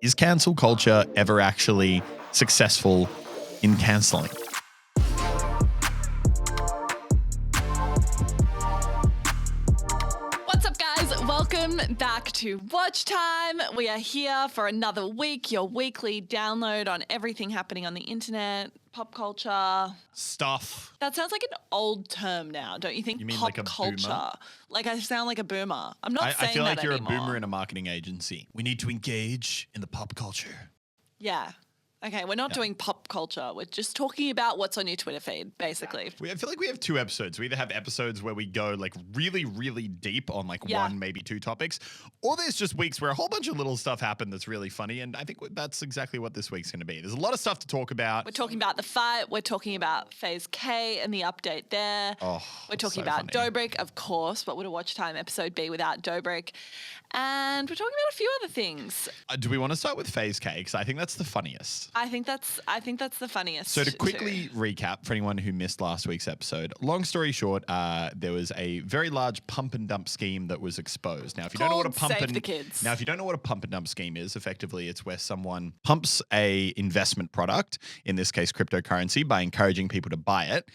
Is cancel culture ever actually successful in canceling? What's up, guys? Welcome back to Watchtime. We are here for another week, your weekly download on everything happening on the internet, pop culture. Stuff. That sounds like an old term now, don't you think? You mean pop like a culture. boomer? Like I sound like a boomer. I'm not I saying feel that like you're anymore. a boomer in a marketing agency. We need to engage in the pop culture. Yeah. Okay, we're not doing pop culture. We're just talking about what's on your Twitter feed, basically. I feel like we have two episodes. We either have episodes where we go like really, really deep on like one, maybe two topics, or there's just weeks where a whole bunch of little stuff happened that's really funny. And I think that's exactly what this week's going to be. There's a lot of stuff to talk about. We're talking about the fight. We're talking about Phase K and the update there. Oh, we're talking so about funny. Dobrik, of course. What would a Watchtime episode be without Dobrik? And we're talking about a few other things. Do we want to start with Phase K? Because I think that's the funniest. I think that's the funniest. So to quickly recap for anyone who missed last week's episode, long story short, there was a very large pump and dump scheme that was exposed. Now, if you don't know what a pump Save and the Kids. Now, if you don't know what a pump and dump scheme is, effectively it's where someone pumps a investment product, in this case cryptocurrency, by encouraging people to buy it,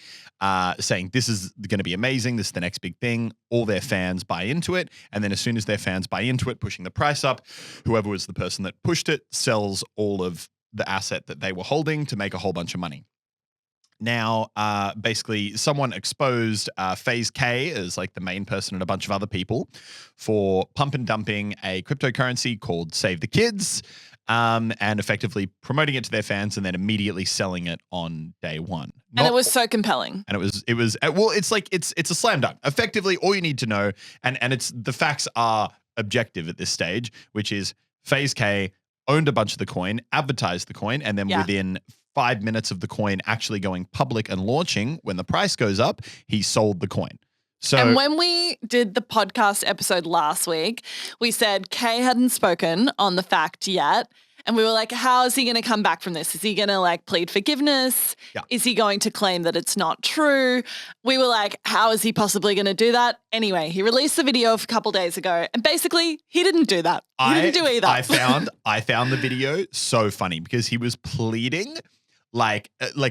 saying this is going to be amazing, this is the next big thing. All their fans buy into it, and then as soon as their fans buy into it, pushing the price up, whoever was the person that pushed it sells all of the asset that they were holding to make a whole bunch of money. Now, basically, someone exposed Phase K as like the main person and a bunch of other people for pump and dumping a cryptocurrency called Save the Kids, and effectively promoting it to their fans and then immediately selling it on day one. And it was so compelling. And it was well, it's like it's a slam dunk. Effectively, all you need to know, and it's the facts are objective at this stage, which is Phase K owned a bunch of the coin, advertised the coin, and then within 5 minutes of the coin actually going public and launching, when the price goes up, he sold the coin. So, and when we did the podcast episode last week, we said Kay hadn't spoken on the fact yet. And we were like, how is he going to come back from this? Is he going to like plead forgiveness? Yeah. Is he going to claim that it's not true? We were like, how is he possibly going to do that? Anyway, he released the video a couple days ago and basically he didn't do that. He didn't do either. I found the video so funny because he was pleading like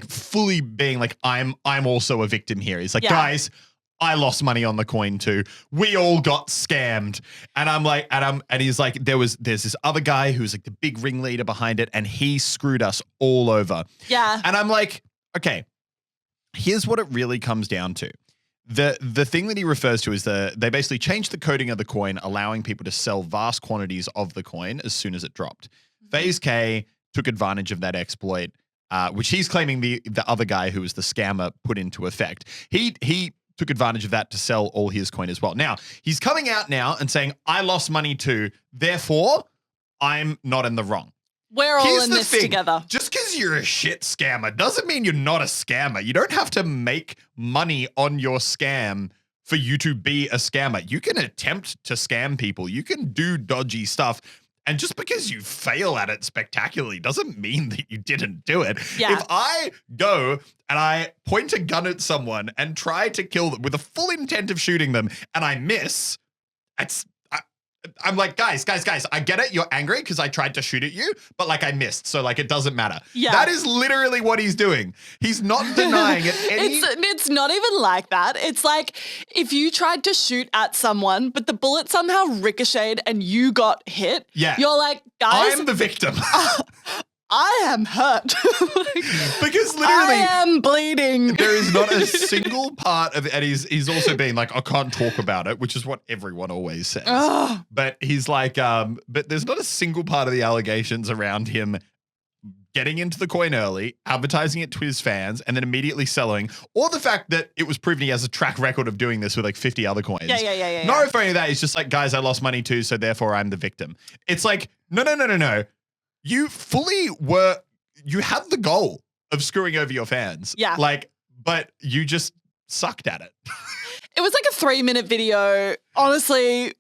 fully being like, I'm also a victim here. He's like, guys, I lost money on the coin too. We all got scammed. And I'm like, and he's like, there's this other guy who's like the big ringleader behind it, and he screwed us all over. Yeah. And I'm like, okay, here's what it really comes down to. The thing that he refers to is they basically changed the coding of the coin, allowing people to sell vast quantities of the coin as soon as it dropped. Phase K took advantage of that exploit, which he's claiming the other guy who was the scammer put into effect. He took advantage of that to sell all his coin as well. Now, he's coming out now and saying, I lost money too, therefore, I'm not in the wrong. We're all Here's in the this thing. together. Just because you're a shit scammer doesn't mean you're not a scammer. You don't have to make money on your scam for you to be a scammer. You can attempt to scam people. You can do dodgy stuff. And just because you fail at it spectacularly doesn't mean that you didn't do it. Yeah. If I go and I point a gun at someone and try to kill them with a full intent of shooting them and I miss, I'm like, guys, I get it. You're angry because I tried to shoot at you, but like I missed. So like it doesn't matter. Yeah. That is literally what he's doing. He's not denying it. It's not even like that. It's like if you tried to shoot at someone, but the bullet somehow ricocheted and you got hit. Yeah. You're like, guys, I'm the victim. I am hurt. Because literally I am bleeding. there is not a single part of it. And he's also being like, I can't talk about it, which is what everyone always says. Ugh. But he's like, but there's not a single part of the allegations around him getting into the coin early, advertising it to his fans, and then immediately selling, or the fact that it was proven he has a track record of doing this with like 50 other coins. Yeah. No, for any of that, it's just like, guys, I lost money too, so therefore I'm the victim. It's like, no. You had the goal of screwing over your fans. Yeah. Like, but you just sucked at it. It was like a 3-minute video. Honestly,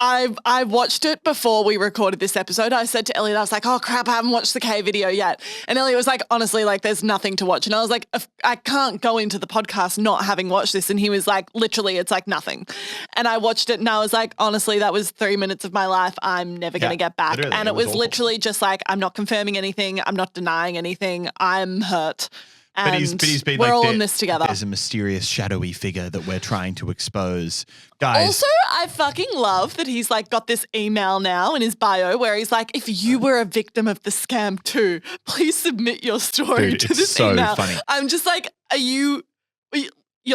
I watched it before we recorded this episode. I said to Elliot, I was like, oh crap, I haven't watched the K video yet. And Elliot was like, honestly, like there's nothing to watch. And I was like, I can't go into the podcast not having watched this. And he was like, literally, it's like nothing. And I watched it and I was like, honestly, that was 3 minutes of my life I'm never going to get back. And it was awful. Literally just like, I'm not confirming anything. I'm not denying anything. I'm hurt. And but he's been we're like, all in this together. There's a mysterious shadowy figure that we're trying to expose. Guys. Also, I fucking love that he's like got this email now in his bio where he's like, if you were a victim of the scam too, please submit your story to this so email. Funny. I'm just like, you're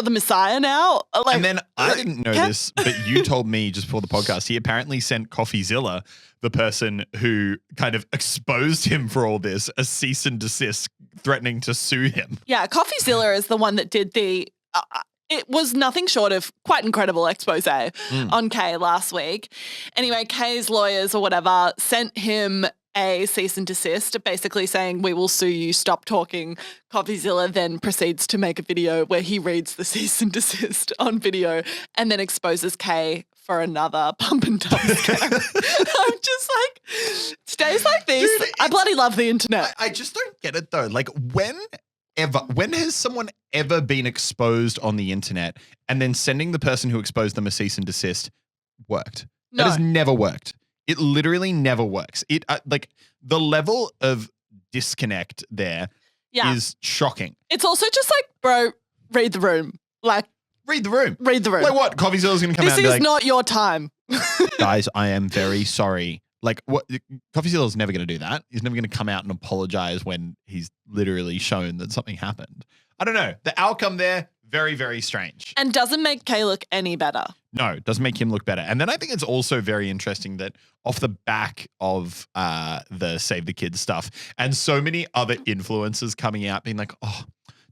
the Messiah now? Like, and then I didn't know this, but you told me just before the podcast, he apparently sent CoffeeZilla, the person who kind of exposed him for all this, a cease and desist, threatening to sue him. Yeah, CoffeeZilla is the one that did the it was nothing short of quite incredible expose on Kay last week. Anyway, Kay's lawyers or whatever sent him a cease and desist, basically saying, we will sue you, stop talking. CoffeeZilla then proceeds to make a video where he reads the cease and desist on video and then exposes Kay for another pump and dump scam. I'm just like, days like this, dude, I bloody love the internet. I just don't get it though. Like when has someone ever been exposed on the internet and then sending the person who exposed them a cease and desist worked? No. That has never worked. It literally never works. It like the level of disconnect there is shocking. It's also just like, bro, read the room. Like, read the room. Read the room. Like what? CoffeeZilla's going to come out and be like, this is not your time. guys, I am very sorry. Like what? CoffeeZilla's never going to do that. He's never going to come out and apologize when he's literally shown that something happened. I don't know. The outcome there, very, very strange. And doesn't make Kay look any better. No, doesn't make him look better. And then I think it's also very interesting that off the back of the Save the Kids stuff and so many other influencers coming out being like, oh,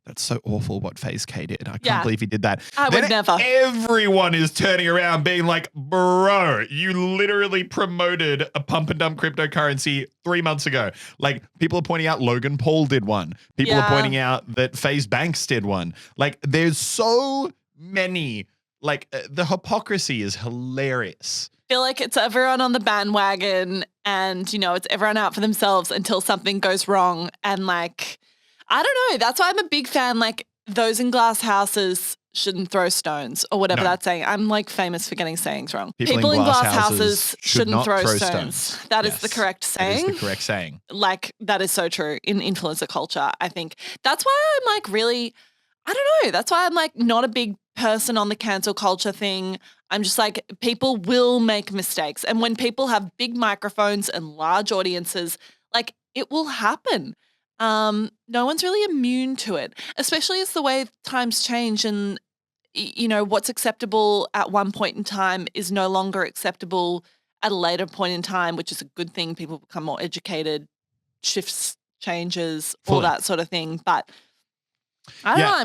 that's so awful what FaZe K did. I can't believe he did that. I would never. Everyone is turning around being like, bro, you literally promoted a pump and dump cryptocurrency 3 months ago. Like people are pointing out Logan Paul did one. People are pointing out that FaZe Banks did one. Like there's so many, like the hypocrisy is hilarious. I feel like it's everyone on the bandwagon and, you know, it's everyone out for themselves until something goes wrong. And like, I don't know. That's why I'm a big fan. Like those in glass houses shouldn't throw stones or whatever that's saying. I'm like famous for getting sayings wrong. People in glass houses shouldn't throw stones. That is the correct saying. That is the correct saying. Like that is so true in influencer culture. I think that's why I'm like really, I don't know. That's why I'm like not a big person on the cancel culture thing. I'm just like, people will make mistakes. And when people have big microphones and large audiences, like it will happen. No one's really immune to it, especially as the way times change and, you know, what's acceptable at one point in time is no longer acceptable at a later point in time, which is a good thing. People become more educated, shifts, changes, all that sort of thing. But I don't know.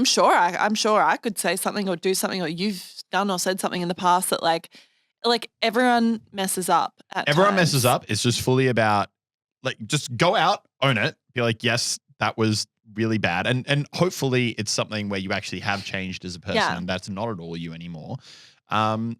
I'm sure I could say something or do something or you've done or said something in the past that like everyone messes up at Everyone times. messes up. It's just fully about like, just go out, own it. Be like, yes, that was really bad. And hopefully it's something where you actually have changed as a person and that's not at all you anymore. And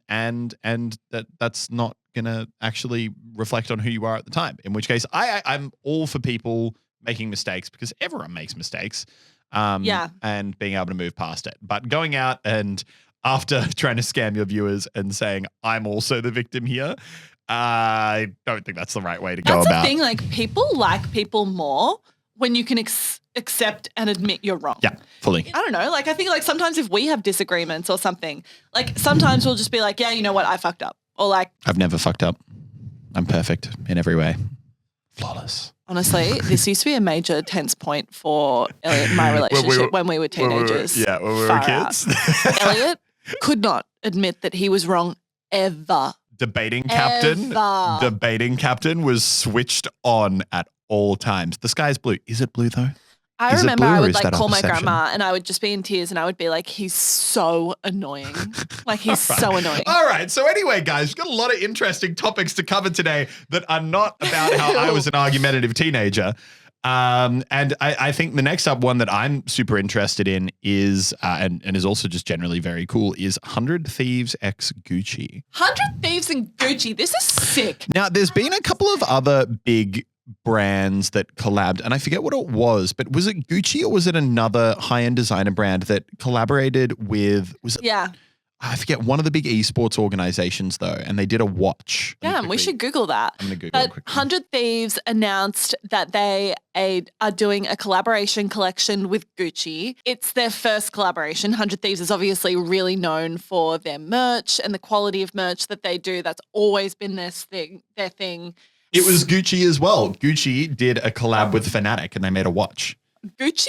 that's not going to actually reflect on who you are at the time, in which case I'm all for people making mistakes because everyone makes mistakes. And being able to move past it. But going out and after trying to scam your viewers and saying, I'm also the victim here, I don't think that's the right way to go about it. That's the thing, like people like people more when you can accept and admit you're wrong. Yeah, fully. I don't know, like I think like sometimes if we have disagreements or something, like sometimes we'll just be like, yeah, you know what, I fucked up. Or like. I've never fucked up. I'm perfect in every way. Flawless. Honestly, this used to be a major tense point for Elliot and my relationship when we were teenagers. When we were kids. Elliot could not admit that he was wrong ever. Debating captain was switched on at all times. The sky is blue. Is it blue though? I remember I would like call my grandma and I would just be in tears and I would be like, he's so annoying. Like he's so annoying. All right. So anyway, guys, we've got a lot of interesting topics to cover today that are not about how I was an argumentative teenager. And I think the next up one that I'm super interested in is, and is also just generally very cool, is 100 Thieves x Gucci. 100 Thieves and Gucci. This is sick. Now, there's been a couple of other big brands that collabed, and I forget what it was, but was it Gucci or was it another high-end designer brand that collaborated with, Yeah. I forget, one of the big esports organizations though, and they did a watch. Damn, we should Google that. I'm going to Google it But quickly. 100 Thieves announced that they are doing a collaboration collection with Gucci. It's their first collaboration. 100 Thieves is obviously really known for their merch and the quality of merch that they do. That's always been their thing. It was Gucci as well. Gucci did a collab with Fnatic and they made a watch. Gucci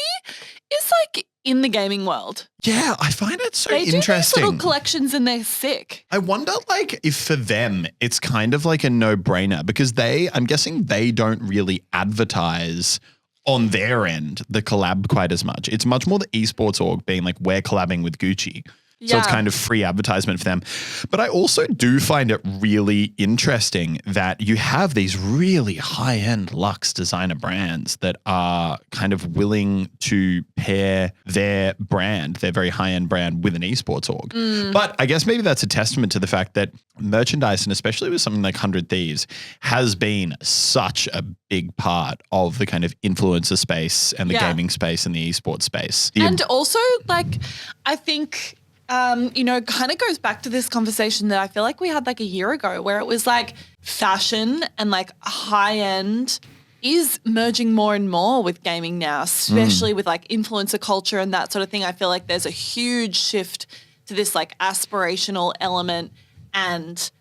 is like in the gaming world. Yeah, I find it so They do these interesting. little collections and they're sick. I wonder, like, if for them it's kind of like a no-brainer because I'm guessing they don't really advertise on their end the collab quite as much. It's much more the esports org being like, we're collabing with Gucci. So it's kind of free advertisement for them. But I also do find it really interesting that you have these really high-end luxe designer brands that are kind of willing to pair their brand, their very high-end brand, with an esports org. But I guess maybe that's a testament to the fact that merchandise, and especially with something like 100 Thieves, has been such a big part of the kind of influencer space and the gaming space and the esports space. And also, like, I think... kind of goes back to this conversation that I feel like we had like a year ago where it was like fashion and like high end is merging more and more with gaming now, especially with like influencer culture and that sort of thing. I feel like there's a huge shift to this like aspirational element and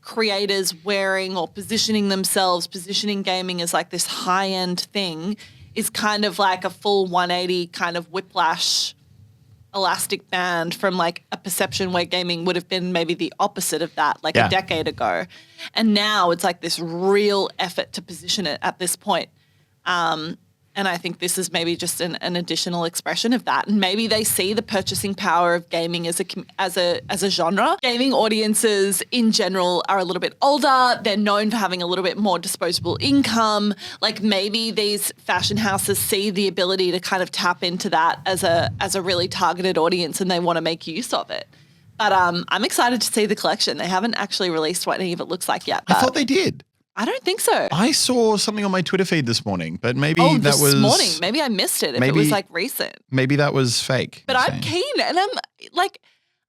creators wearing or positioning gaming as like this high end thing is kind of like a full 180 kind of whiplash elastic band from like a perception where gaming would have been maybe the opposite of that like a decade ago. And now it's like this real effort to position it at this point. And I think this is maybe just an additional expression of that. And maybe they see the purchasing power of gaming as a genre. Gaming audiences in general are a little bit older. They're known for having a little bit more disposable income. Like maybe these fashion houses see the ability to kind of tap into that as a really targeted audience and they want to make use of it. But I'm excited to see the collection. They haven't actually released what any of it looks like yet. I thought they did. I don't think so. I saw something on my Twitter feed this morning, but maybe this morning. Maybe I missed it if it was like recent. Maybe that was fake. But I'm keen and I'm like,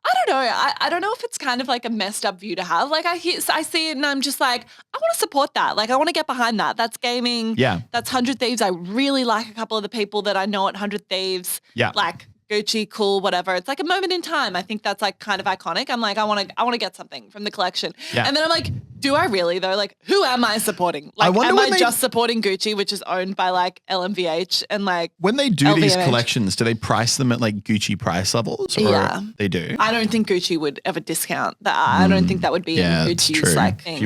I don't know. I don't know if it's kind of like a messed up view to have. Like I see it and I'm just like, I want to support that. Like I want to get behind that. That's gaming. Yeah. That's 100 Thieves. I really like a couple of the people that I know at 100 Thieves. Yeah. Like Gucci, cool, whatever. It's like a moment in time. I think that's like kind of iconic. I'm like, I want to get something from the collection. Yeah. And then I'm like, do I really though? Like, who am I supporting? Like, am I just supporting Gucci, which is owned by like LMVH and like when they do LVMH? These collections, do they price them at like Gucci price levels? Or Yeah, they do. I don't think Gucci would ever discount that. I don't think that would be in Gucci's like thing. If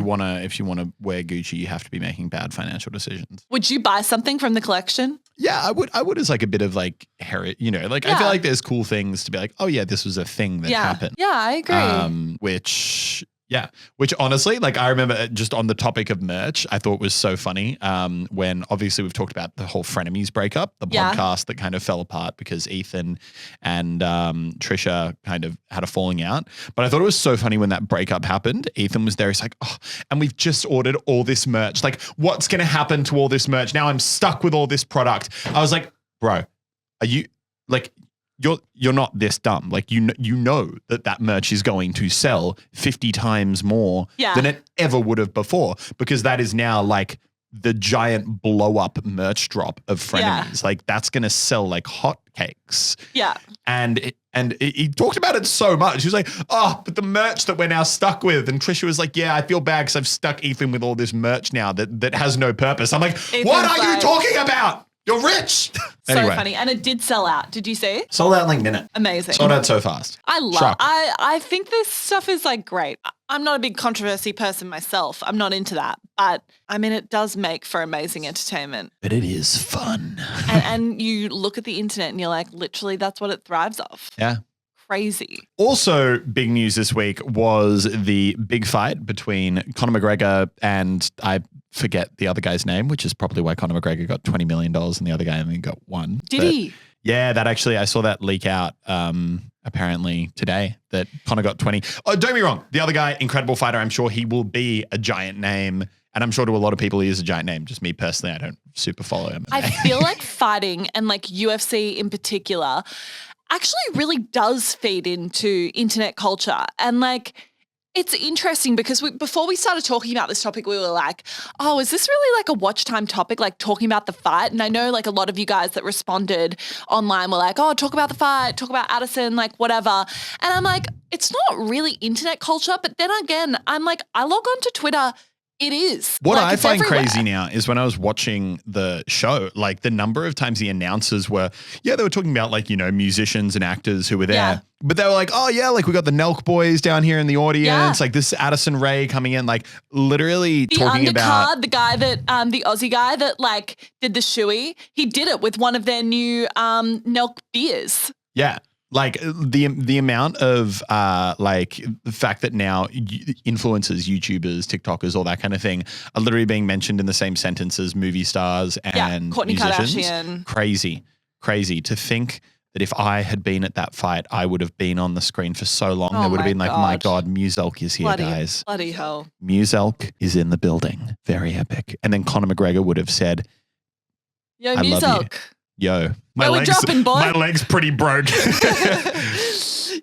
you wanna wear Gucci, you have to be making bad financial decisions. Would you buy something from the collection? Yeah, I would as like a bit of like heritage, like I feel like there's cool things to be like, oh yeah, this was a thing that happened. Yeah, I agree. Which honestly, like I remember just on the topic of merch, I thought was so funny when obviously we've talked about the whole Frenemies breakup, the podcast that kind of fell apart because Ethan and Trisha kind of had a falling out. But I thought it was so funny when that breakup happened. Ethan was there. He's like, oh, and we've just ordered all this merch. Like, what's going to happen to all this merch? Now I'm stuck with all this product. I was like, bro, are you like... You're not this dumb. Like you know that merch is going to sell 50 times more than it ever would have before because that is now like the giant blow up merch drop of Frenemies. Yeah. Like that's going to sell like hotcakes. Yeah. And he talked about it so much. He was like, oh, but the merch that we're now stuck with. And Trisha was like, yeah, I feel bad because I've stuck Ethan with all this merch now that has no purpose. I'm like, Ethan's what are you talking about? You're rich. Anyway. So funny. And it did sell out. Did you see? Sold out in like a minute. Amazing. Sold out so fast. I think this stuff is like great. I'm not a big controversy person myself. I'm not into that. But I mean, it does make for amazing entertainment. But it is fun. and you look at the internet and you're like, literally, that's what it thrives off. Yeah. crazy. Also, big news this week was the big fight between Conor McGregor and I forget the other guy's name, which is probably why Conor McGregor got $20 million and the other guy only got one. Did he? Yeah, that actually, I saw that leak out apparently today that Conor got 20. Oh, don't get me wrong. The other guy, incredible fighter. I'm sure he will be a giant name. And I'm sure to a lot of people he is a giant name. Just me personally, I don't super follow him. I feel like fighting and like UFC in particular actually really does feed into internet culture. And like, it's interesting because before we started talking about this topic, we were like, oh, is this really like a watch time topic, like talking about the fight? And I know like a lot of you guys that responded online were like, oh, talk about the fight, talk about Addison, like whatever. And I'm like, it's not really internet culture. But then again, I'm like, I log on to Twitter. It is. What like, I find everywhere. crazy now is when I was watching the show, like the number of times the announcers were, they were talking about like, musicians and actors who were there. Yeah. But they were like, oh yeah, like we got the Nelk boys down here in the audience. Like this Addison Rae coming in, like literally the talking about the guy that, the Aussie guy that like did the shoey. He did it with one of their new Nelk beers. Yeah. Like the amount of like the fact that now influencers, YouTubers, TikTokers, all that kind of thing are literally being mentioned in the same sentence as movie stars and Kourtney musicians. Kardashian. Crazy to think that if I had been at that fight, I would have been on the screen for so long. Oh There would have been like, God. my God, Muselk is here, guys. Bloody hell. Muselk is in the building. Very epic. And then Conor McGregor would have said, Yo, I love you. Muselk. Yo, Where we dropping, boy? My leg's pretty broke.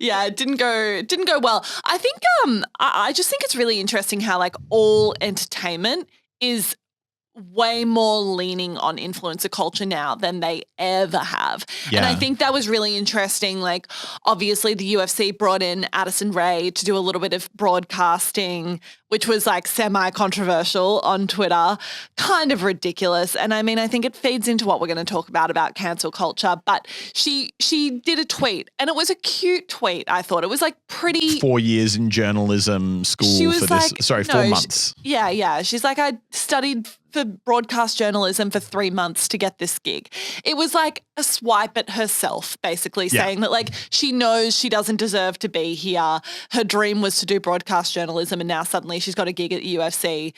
Yeah, it didn't go well. I think I just think it's really interesting how like all entertainment is way more leaning on influencer culture now than they ever have. Yeah. And I think that was really interesting. Like obviously the UFC brought in Addison Rae to do a little bit of broadcasting, which was like semi-controversial on Twitter, kind of ridiculous. And I mean, I think it feeds into what we're going to talk about cancel culture. But she did a tweet and it was a cute tweet. I thought it was like pretty. 4 years in journalism school for like, this. Sorry, 4 months. Yeah. She's like, I studied for broadcast journalism for 3 months to get this gig. It was like a swipe at herself, basically saying that like she knows she doesn't deserve to be here. Her dream was to do broadcast journalism and now suddenly she's got a gig at the UFC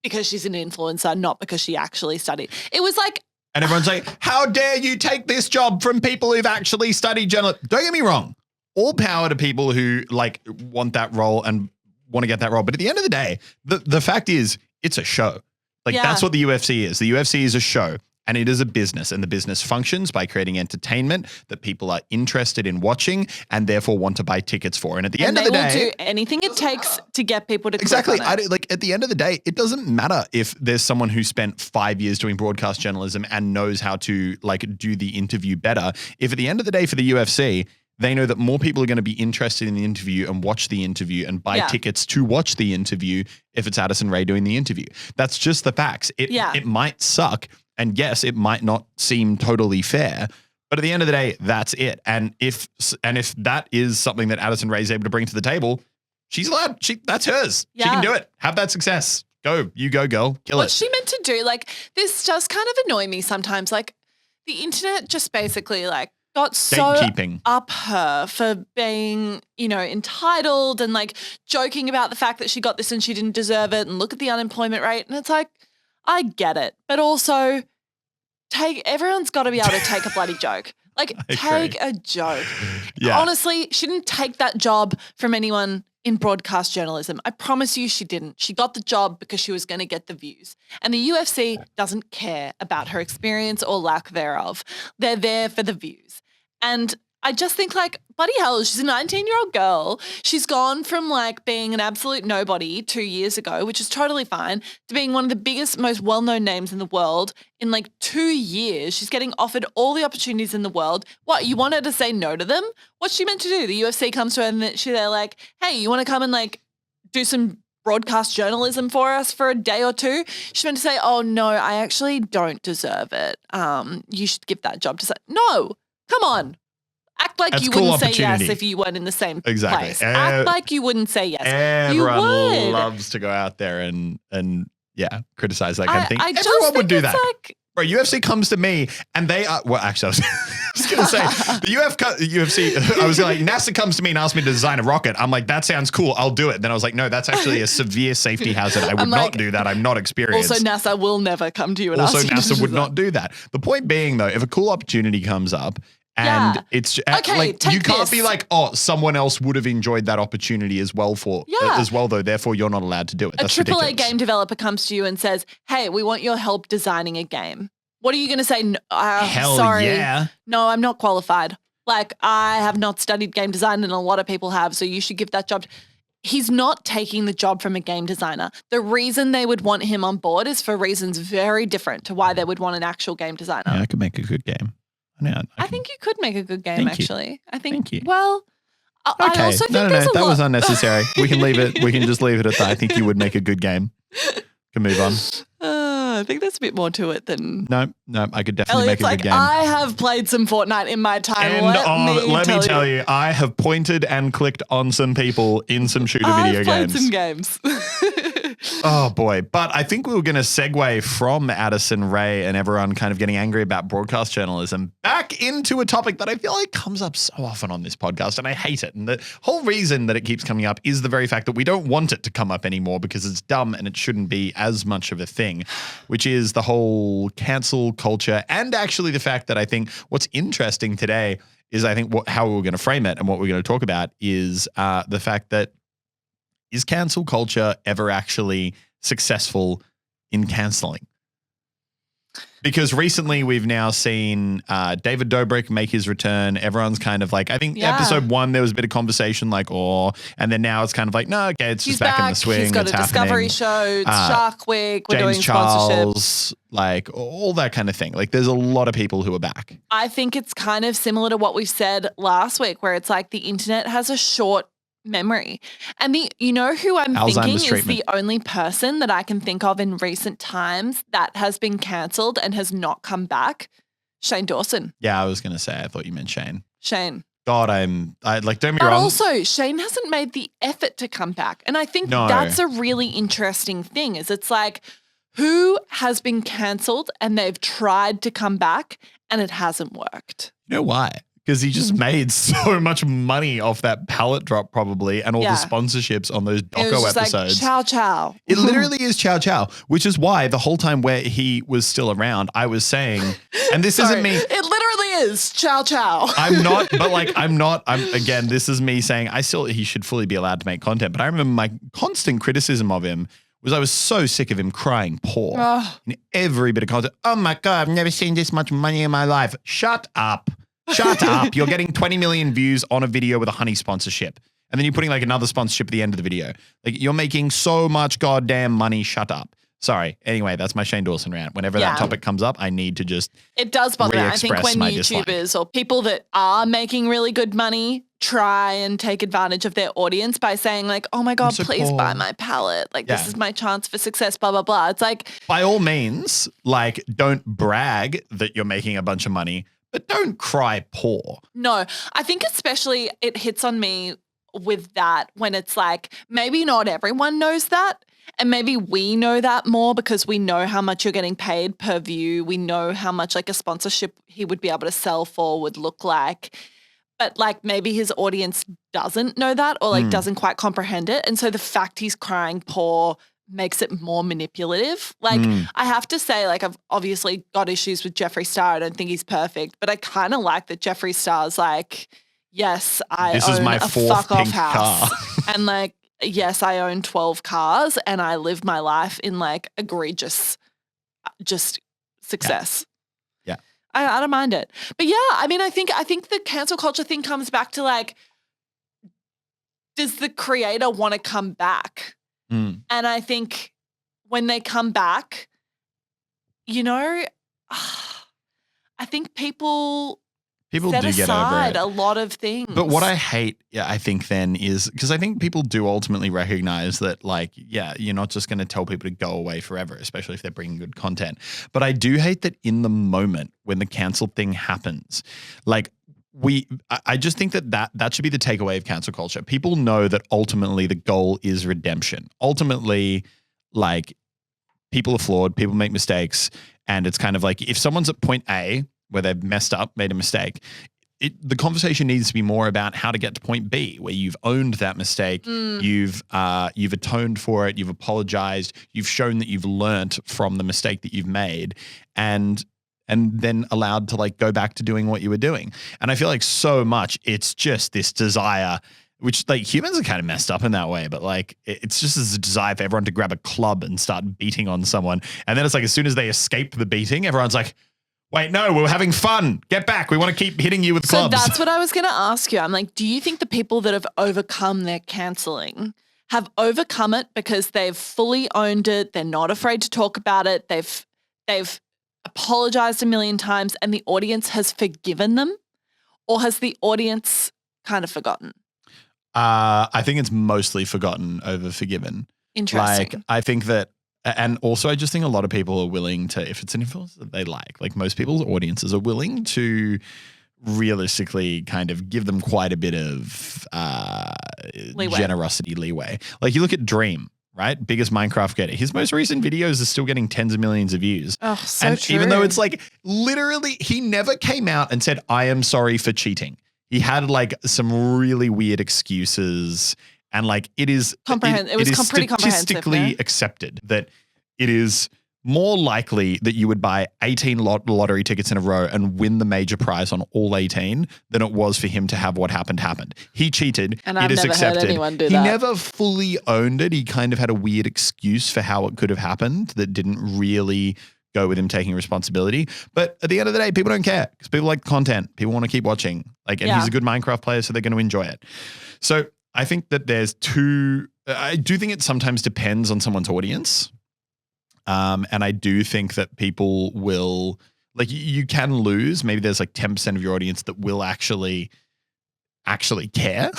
because she's an influencer, not because she actually studied. It was like, and everyone's like, how dare you take this job from people who've actually studied journalism? Don't get me wrong. All power to people who like want that role and want to get that role. But at the end of the day, the fact is it's a show. Like that's what the UFC is. The UFC is a show and it is a business, and the business functions by creating entertainment that people are interested in watching and therefore want to buy tickets for. And at the end of the day, they will do anything it takes to get people to click exactly. on it. Like at the end of the day, it doesn't matter if there's someone who spent 5 years doing broadcast journalism and knows how to like do the interview better. If at the end of the day for the UFC, they know that more people are going to be interested in the interview and watch the interview and buy tickets to watch the interview if it's Addison Rae doing the interview. That's just the facts. It might suck. And yes, it might not seem totally fair. But at the end of the day, that's it. And if that is something that Addison Rae is able to bring to the table, she's allowed. That's hers. Yeah. She can do it. Have that success. Go. You go, girl. Kill it. What's she meant to do? Like, this does kind of annoy me sometimes. Like, the internet just basically like got so Gatekeeping. up her for being, entitled and like joking about the fact that she got this and she didn't deserve it and look at the unemployment rate. And it's like, I get it. But also everyone's got to be able to take a bloody joke. Like take a joke. Yeah. Honestly, she didn't take that job from anyone in broadcast journalism. I promise you she didn't. She got the job because she was going to get the views. And the UFC doesn't care about her experience or lack thereof. They're there for the views. And I just think like, bloody hell, she's a 19-year-old girl. She's gone from like being an absolute nobody 2 years ago, which is totally fine, to being one of the biggest, most well-known names in the world in like 2 years. She's getting offered all the opportunities in the world. What, you want her to say no to them? What's she meant to do? The UFC comes to her and they're like, hey, you want to come and like do some broadcast journalism for us for a day or two? She's meant to say, oh no, I actually don't deserve it. You should give that job to no, come on. Act like That's you cool wouldn't say yes opportunity. if you weren't in the same Exactly. place. Act like you wouldn't say yes. Everyone you would. loves to go out there and criticize that kind of thing. I just Everyone would think do it's that. like, Bro, UFC comes to me and they are, well, actually, I was was going to say, the UFC, I was like, NASA comes to me and asks me to design a rocket. I'm like, that sounds cool. I'll do it. Then I was like, no, that's actually a severe safety hazard. I would not do that. I'm not experienced. Also, NASA will never come to you and also, ask you to NASA would design. not do that. The point being, though, if a cool opportunity comes up, and it's Okay, like you can't this. be like, oh, someone else would have enjoyed that opportunity as well though. Therefore, you're not allowed to do it. That's A AAA ridiculous. game developer comes to you and says, "Hey, we want your help designing a game." What are you going to say? Hell sorry, yeah. no, I'm not qualified. Like, I have not studied game design, and a lot of people have. So you should give that job. He's not taking the job from a game designer. The reason they would want him on board is for reasons very different to why they would want an actual game designer. Yeah, I could make a good game. I think you could make a good game, actually. I think, Thank you. well, I also think no, there's a that lot. was unnecessary. We can leave it. We can just leave it at that. I think you would make a good game. Can move on. I think there's a bit more to it than. No, I could definitely Elliot's make a good game. I have played some Fortnite in my time. And let me tell you, I have pointed and clicked on some people in some shooter video I've played games. some games. Oh boy. But I think we were going to segue from Addison Rae and everyone kind of getting angry about broadcast journalism back into a topic that I feel like comes up so often on this podcast, and I hate it. And the whole reason that it keeps coming up is the very fact that we don't want it to come up anymore because it's dumb and it shouldn't be as much of a thing, which is the whole cancel culture. And actually the fact that I think what's interesting today is I think how we're going to frame it and what we're going to talk about is the fact that is cancel culture ever actually successful in canceling? Because recently we've now seen David Dobrik make his return. Everyone's kind of like, I think episode 1, there was a bit of conversation like, and then now it's kind of like, no, okay, it's He's just back in the swing. He's got it's a Discovery happening. show. It's Shark Week. We're James doing Charles, sponsorships. like all that kind of thing. Like there's a lot of people who are back. I think it's kind of similar to what we said last week, where it's like the internet has a short memory. And you know who I'm thinking is treatment. the only person that I can think of in recent times that has been cancelled and has not come back? Shane Dawson. Yeah, I was going to say, I thought you meant Shane. Shane. God, don't be But wrong. also, Shane hasn't made the effort to come back. And I think that's a really interesting thing is it's like, who has been cancelled and they've tried to come back and it hasn't worked? You know why? Because he just made so much money off that pallet drop probably and all the sponsorships on those It doco was just episodes. like, chow, chow. It literally is chow chow, which is why the whole time where he was still around, I was saying, and this isn't me. It literally is chow, chow. Again, this is me saying he should fully be allowed to make content. But I remember my constant criticism of him was I was so sick of him crying poor in every bit of content. Oh my God, I've never seen this much money in my life. Shut up. Shut up. You're getting 20 million views on a video with a honey sponsorship. And then you're putting like another sponsorship at the end of the video. Like you're making so much goddamn money. Shut up. Sorry. Anyway, that's my Shane Dawson rant. Whenever that topic comes up, I need to just It does bother me. I think when YouTubers or people that are making really good money try and take advantage of their audience by saying like, oh my God, please buy my palette. Like this is my chance for success, blah, blah, blah. It's like. By all means, like don't brag that you're making a bunch of money, but don't cry poor. No, I think especially it hits on me with that when it's like maybe not everyone knows that. And maybe we know that more because we know how much you're getting paid per view. We know how much like a sponsorship he would be able to sell for would look like. But like maybe his audience doesn't know that or like doesn't quite comprehend it. And so the fact he's crying poor makes it more manipulative. Like I have to say, like I've obviously got issues with Jeffree Star. I don't think he's perfect, but I kind of like that Jeffree Star's like, yes, This is own my a fourth fuck off pink house. car. And like, yes, I own 12 cars and I live my life in like egregious just success. Yeah. I don't mind it. But yeah, I mean, I think the cancel culture thing comes back to like, does the creator want to come back? And I think when they come back, you know, I think people set do get over aside it. a lot of things. But what I hate, I think then is because I think people do ultimately recognize that, like, you're not just going to tell people to go away forever, especially if they're bringing good content. But I do hate that in the moment when the cancel thing happens, like, I just think that should be the takeaway of cancel culture. People know that ultimately the goal is redemption. Ultimately, like, people are flawed, people make mistakes, and it's kind of like if someone's at point A where they've messed up, made a mistake, the conversation needs to be more about how to get to point B, where you've owned that mistake, you've atoned for it, you've apologized, you've shown that you've learnt from the mistake that you've made, and then allowed to like go back to doing what you were doing. And I feel like so much it's just this desire, which like humans are kind of messed up in that way, but like it's just this desire for everyone to grab a club and start beating on someone. And then it's like as soon as they escape the beating, everyone's like, wait, no, we're having fun. Get back. We want to keep hitting you with clubs. So that's what I was going to ask you. I'm like, do you think the people that have overcome their cancelling have overcome it because they've fully owned it, they're not afraid to talk about it, they've apologized a million times and the audience has forgiven them? Or has the audience kind of forgotten? I think it's mostly forgotten over forgiven. Interesting. Like, I think that, and also I just think a lot of people are willing to, if it's an influence that they like most people's audiences are willing to realistically kind of give them quite a bit of generosity, leeway. Like you look at Dream, right? Biggest Minecraft creator. His most recent videos are still getting tens of millions of views. Oh, so and true. even though it's like literally, he never came out and said, I am sorry for cheating. He had like some really weird excuses, and like it is pretty comprehensive, statistically accepted that it is more likely that you would buy 18 lottery tickets in a row and win the major prize on all 18 than it was for him to have what happened. He cheated. And I've never heard anyone do that. He never fully owned it. He kind of had a weird excuse for how it could have happened that didn't really go with him taking responsibility. But at the end of the day, people don't care because people like the content. People want to keep watching. Like, and he's a good Minecraft player, so they're going to enjoy it. So I think that I do think it sometimes depends on someone's audience. And I do think that people will, like, you can lose. Maybe there's like 10% of your audience that will actually care.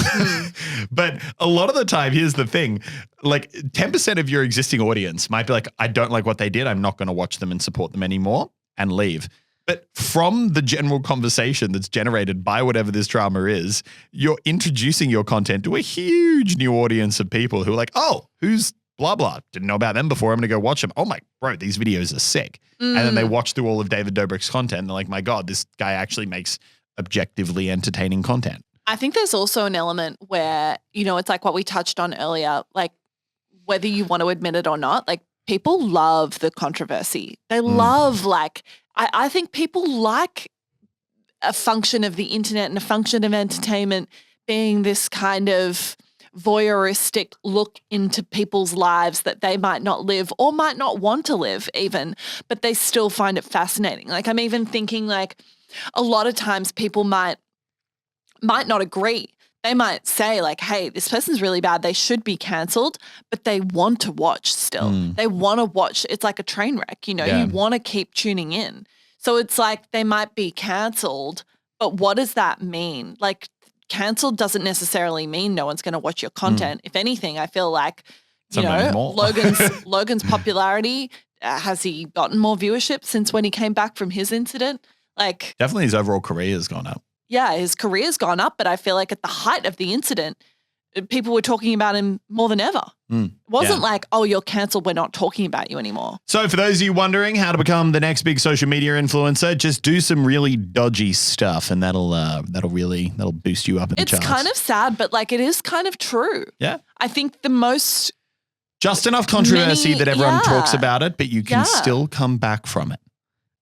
But a lot of the time, here's the thing, like 10% of your existing audience might be like, I don't like what they did. I'm not going to watch them and support them anymore, and leave. But from the general conversation that's generated by whatever this drama is, you're introducing your content to a huge new audience of people who are like, oh, who's blah, blah. Didn't know about them before. I'm going to go watch them. Oh my, bro, these videos are sick. And then they watch through all of David Dobrik's content. And they're like, my God, this guy actually makes objectively entertaining content. I think there's also an element where, you know, it's like what we touched on earlier, like whether you want to admit it or not, like people love the controversy. They love like, I think people like a function of the internet and a function of entertainment being this kind of voyeuristic look into people's lives that they might not live or might not want to live even, but they still find it fascinating. Like I'm even thinking like a lot of times people might not agree. They might say like, hey, this person's really bad. They should be cancelled, but they want to watch still. They want to watch. It's like a train wreck, you know, you want to keep tuning in. So it's like they might be cancelled, but what does that mean? Like cancelled doesn't necessarily mean no one's going to watch your content. If anything, I feel like, you Sometimes know, more. Logan's popularity, has he gotten more viewership since when he came back from his incident? Like Definitely his overall career has gone up. Yeah, his career's gone up, but I feel like at the height of the incident, people were talking about him more than ever. It wasn't like, oh, you're cancelled, we're not talking about you anymore. So for those of you wondering how to become the next big social media influencer, just do some really dodgy stuff and that'll boost you up in the charts. It's kind of sad, but like it is kind of true. Yeah. I think the most... Just enough controversy that everyone talks about it, but you can still come back from it.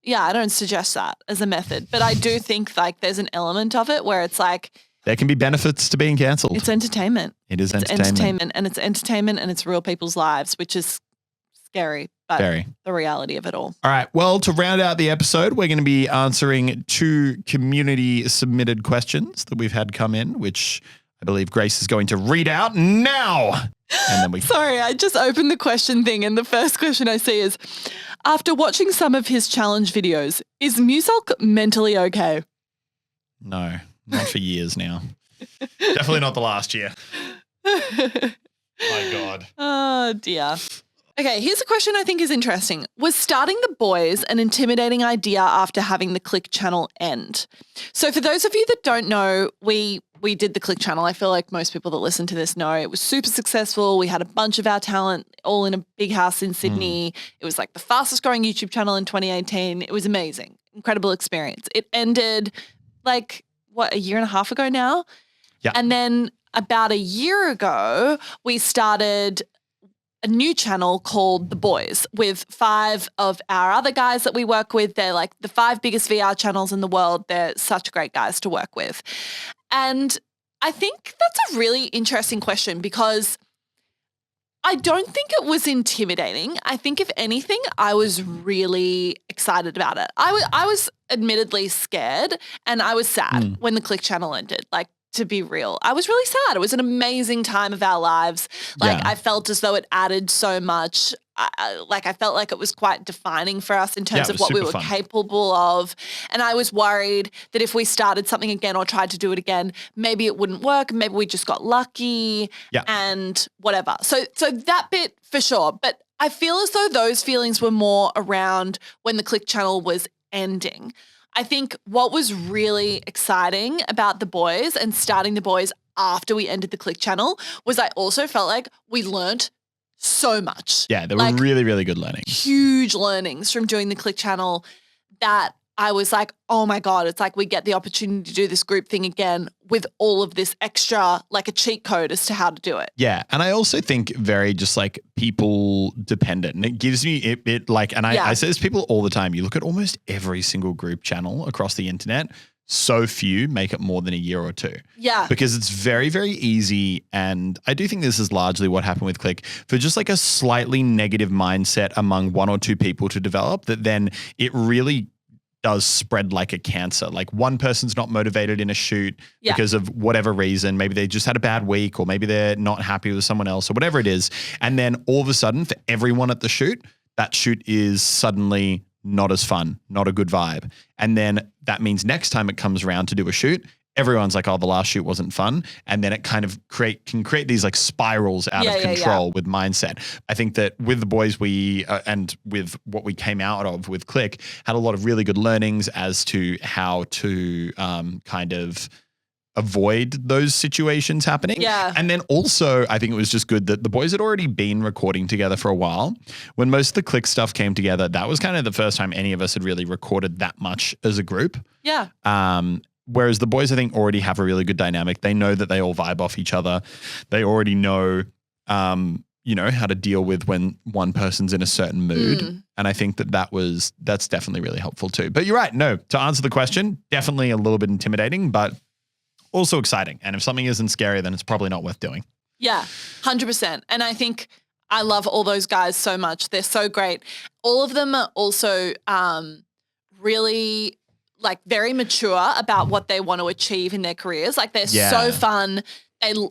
Yeah, I don't suggest that as a method, but I do think like there's an element of it where it's like... There can be benefits to being cancelled. It's entertainment. It is entertainment. It's entertainment and it's real people's lives, which is scary, but the reality of it all. All right. Well, to round out the episode, we're going to be answering 2 community submitted questions that we've had come in, which I believe Grace is going to read out now. And then Sorry, I just opened the question thing and the first question I see is, after watching some of his challenge videos, is Musalk mentally okay? No, not for years now. Definitely not the last year. My God. Oh, dear. Okay, here's a question I think is interesting. Was starting the boys an intimidating idea after having the Click channel end? So for those of you that don't know, we did the Click channel. I feel like most people that listen to this know it was super successful. We had a bunch of our talent all in a big house in Sydney. It was like the fastest growing YouTube channel in 2018. It was amazing. incredible experience. It ended like, a year and a half ago now? Yeah. And then about a year ago, we started a new channel called The Boys with 5 of our other guys that we work with. They're like the 5 biggest VR channels in the world. They're such great guys to work with. And I think that's a really interesting question because I don't think it was intimidating. I think if anything, I was really excited about it. I was admittedly scared and I was sad when the Click channel ended. Like, to be real, I was really sad. It was an amazing time of our lives. Like, I felt as though it added so much. I felt like it was quite defining for us in terms of what we were capable of. And I was worried that if we started something again or tried to do it again, maybe it wouldn't work. Maybe we just got lucky and whatever. So that bit for sure. But I feel as though those feelings were more around when the Click channel was ending. I think what was really exciting about The Boys and starting The Boys after we ended the Click channel was I also felt like we learnt so much. Yeah, there were really, really good learnings. Huge learnings from doing the Click channel that I was like, oh my God, it's like we get the opportunity to do this group thing again with all of this extra, like a cheat code as to how to do it. Yeah. And I also think very just like people dependent. And it gives me it like, and I say this to people all the time. You look at almost every single group channel across the internet. So few make it more than a year or two. Yeah. Because it's very, very easy. And I do think this is largely what happened with Click for just like a slightly negative mindset among 1 or 2 people to develop that then it really does spread like a cancer. Like one person's not motivated in a shoot because of whatever reason. Maybe they just had a bad week or maybe they're not happy with someone else or whatever it is. And then all of a sudden for everyone at the shoot, that shoot is suddenly not as fun, not a good vibe. And then that means next time it comes around to do a shoot, everyone's like, oh, the last shoot wasn't fun. And then it kind of can create these like spirals out of control with mindset. I think that with The Boys, we, and with what we came out of with Click, had a lot of really good learnings as to how to kind of avoid those situations happening. Yeah. And then also, I think it was just good that The Boys had already been recording together for a while. When most of the Click stuff came together, that was kind of the first time any of us had really recorded that much as a group. Yeah. Whereas The Boys, I think, already have a really good dynamic. They know that they all vibe off each other. They already know, how to deal with when one person's in a certain mood. And I think that's definitely really helpful too. But you're right. No, to answer the question, definitely a little bit intimidating, but also exciting. And if something isn't scary, then it's probably not worth doing. Yeah, 100%. And I think I love all those guys so much. They're so great. All of them are also really like very mature about what they want to achieve in their careers. Like they're so fun.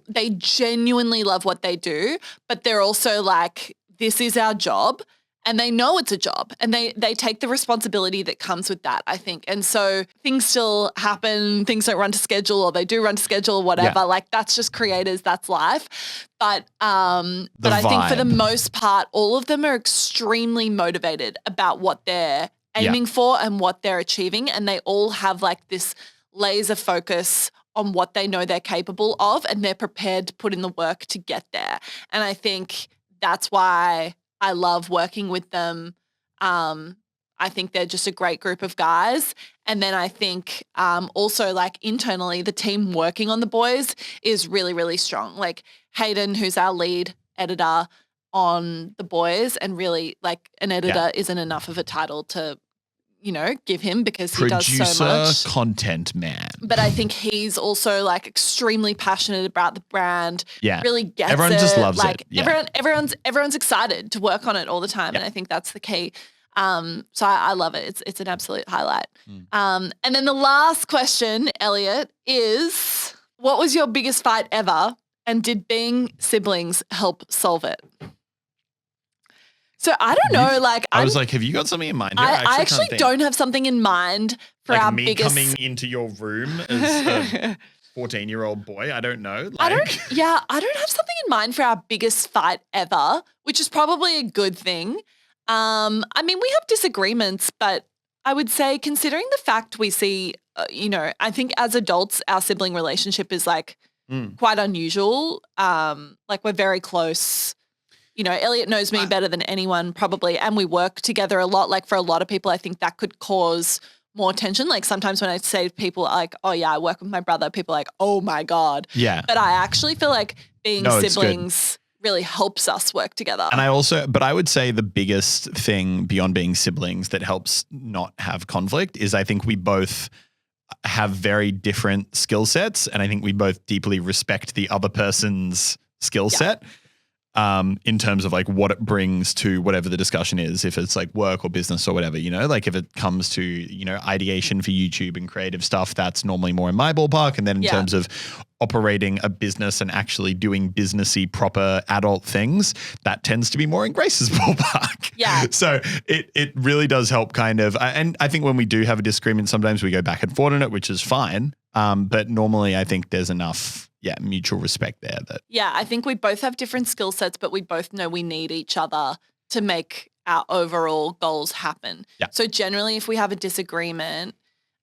They genuinely love what they do, but they're also like, this is our job. And they know it's a job and they take the responsibility that comes with that, I think. And so things still happen, things don't run to schedule or they do run to schedule or whatever. Like that's just creators, that's life. But I think for the most part, all of them are extremely motivated about what they're aiming for and what they're achieving. And they all have like this laser focus on what they know they're capable of and they're prepared to put in the work to get there. And I think that's why I love working with them. I think they're just a great group of guys. And then I think also like internally, the team working on The Boys is really, really strong. Like Hayden, who's our lead editor on The Boys, and really like an editor isn't enough of a title to, give him because he does so much. Producer, content man. But I think he's also like extremely passionate about the brand. Yeah. Really gets everyone it. Just loves like, it. Yeah. Everyone's excited to work on it all the time. And I think that's the key. So I love it. It's an absolute highlight. And then the last question, Elliot, is what was your biggest fight ever? And did being siblings help solve it? So I don't know, I was like, have you got something in mind here? I actually don't have something in mind for like our me biggest. coming into your room as a 14-year-old boy. I don't know. I don't have something in mind for our biggest fight ever, which is probably a good thing. I mean, we have disagreements, but I would say considering the fact we see, I think as adults, our sibling relationship is like quite unusual. Like we're very close. Elliot knows me better than anyone probably, and we work together a lot. Like for a lot of people, I think that could cause more tension. Like sometimes when I say to people like, oh yeah, I work with my brother, people are like, oh my God. Yeah. But I actually feel like being No, it's siblings really helps us work together. And I would say the biggest thing beyond being siblings that helps not have conflict is I think we both have very different skill sets. And I think we both deeply respect the other person's skill set. In terms of like what it brings to whatever the discussion is, if it's like work or business or whatever, you know, like if it comes to, you know, ideation for YouTube and creative stuff, that's normally more in my ballpark. And then in terms of operating a business and actually doing businessy proper adult things, that tends to be more in Grace's ballpark. Yeah. So it really does help kind of, and I think when we do have a disagreement, sometimes we go back and forth on it, which is fine. But normally I think there's enough mutual respect there. I think we both have different skill sets, but we both know we need each other to make our overall goals happen. Yeah. So generally, if we have a disagreement,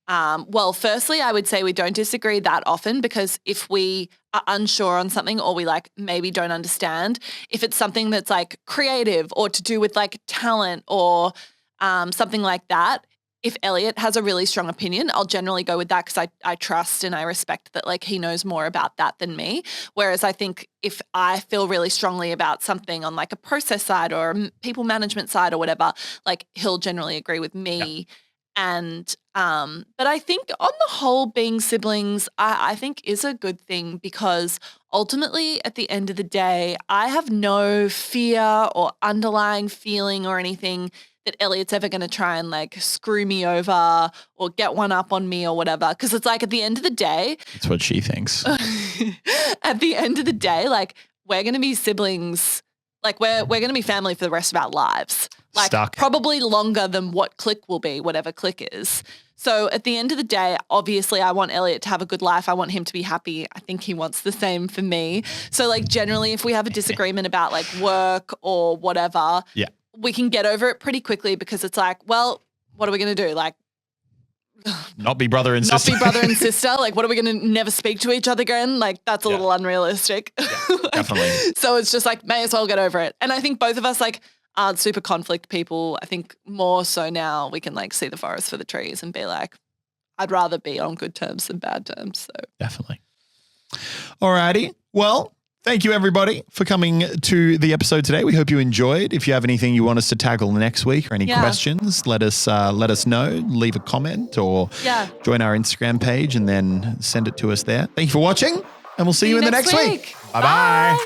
well, firstly, I would say we don't disagree that often because if we are unsure on something or we like maybe don't understand, if it's something that's like creative or to do with like talent or something like that, if Elliot has a really strong opinion, I'll generally go with that because I trust and I respect that like he knows more about that than me. Whereas I think if I feel really strongly about something on like a process side or a people management side or whatever, like he'll generally agree with me. Yeah. And but I think on the whole being siblings, I think is a good thing because ultimately at the end of the day, I have no fear or underlying feeling or anything that Elliot's ever going to try and like screw me over or get one up on me or whatever. Because it's like at the end of the day. That's what she thinks. At the end of the day, like we're going to be siblings. Like we're going to be family for the rest of our lives. Like Stuck. Probably longer than what Click will be, whatever Click is. So at the end of the day, obviously I want Elliot to have a good life. I want him to be happy. I think he wants the same for me. So like generally if we have a disagreement about like work or whatever, we can get over it pretty quickly because it's like, well, what are we going to do? Like, not be brother and sister. Not be brother and sister. Like, what are we going to never speak to each other again? Like, that's a little unrealistic. Yeah, definitely. So it's just like, may as well get over it. And I think both of us like aren't super conflict people. I think more so now we can like see the forest for the trees and be like, I'd rather be on good terms than bad terms. So definitely. Alrighty. Well, thank you, everybody, for coming to the episode today. We hope you enjoyed. If you have anything you want us to tackle next week or any questions, let us know. Leave a comment or join our Instagram page and then send it to us there. Thank you for watching, and we'll see you in the next week. Bye-bye.